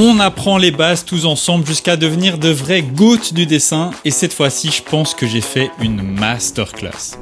On apprend les bases tous ensemble jusqu'à devenir de vrais GOAT du dessin et cette fois-ci je pense que j'ai fait une masterclass.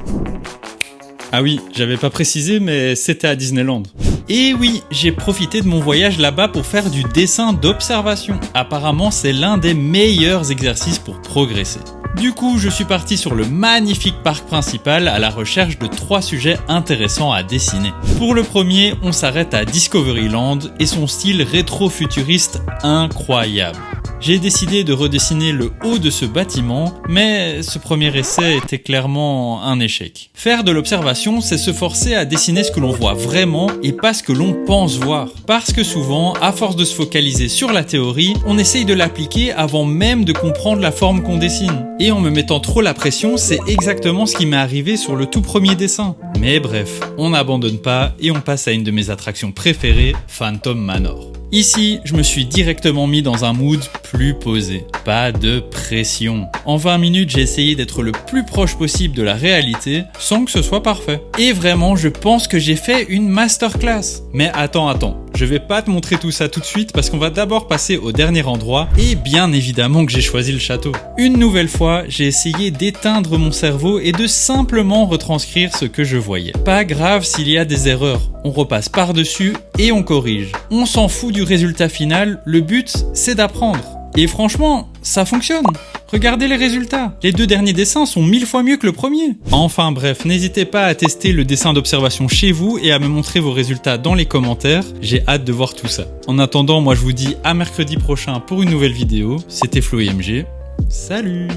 Ah oui, j'avais pas précisé mais c'était à Disneyland. Et oui, j'ai profité de mon voyage là-bas pour faire du dessin d'observation. Apparemment c'est l'un des meilleurs exercices pour progresser. Du coup, je suis parti sur le magnifique parc principal à la recherche de 3 sujets intéressants à dessiner. Pour le premier, on s'arrête à Discoveryland et son style rétro-futuriste incroyable. J'ai décidé de redessiner le haut de ce bâtiment, mais ce premier essai était clairement un échec. Faire de l'observation, c'est se forcer à dessiner ce que l'on voit vraiment et pas ce que l'on pense voir. Parce que souvent, à force de se focaliser sur la théorie, on essaye de l'appliquer avant même de comprendre la forme qu'on dessine. Et en me mettant trop la pression, c'est exactement ce qui m'est arrivé sur le tout premier dessin. Mais bref, on n'abandonne pas et on passe à une de mes attractions préférées, Phantom Manor. Ici, je me suis directement mis dans un mood plus posé. Pas de pression. En 20 minutes, j'ai essayé d'être le plus proche possible de la réalité sans que ce soit parfait. Et vraiment, je pense que j'ai fait une masterclass. Mais attends. Je vais pas te montrer tout ça tout de suite parce qu'on va d'abord passer au dernier endroit et bien évidemment que j'ai choisi le château. Une nouvelle fois, j'ai essayé d'éteindre mon cerveau et de simplement retranscrire ce que je voyais. Pas grave s'il y a des erreurs, on repasse par-dessus et on corrige. On s'en fout du résultat final, le but c'est d'apprendre. Et franchement, ça fonctionne. Regardez les résultats. Les 2 derniers dessins sont 1000 fois mieux que le premier. Enfin bref, n'hésitez pas à tester le dessin d'observation chez vous et à me montrer vos résultats dans les commentaires. J'ai hâte de voir tout ça. En attendant, moi je vous dis à mercredi prochain pour une nouvelle vidéo. C'était Flo IMG. Salut!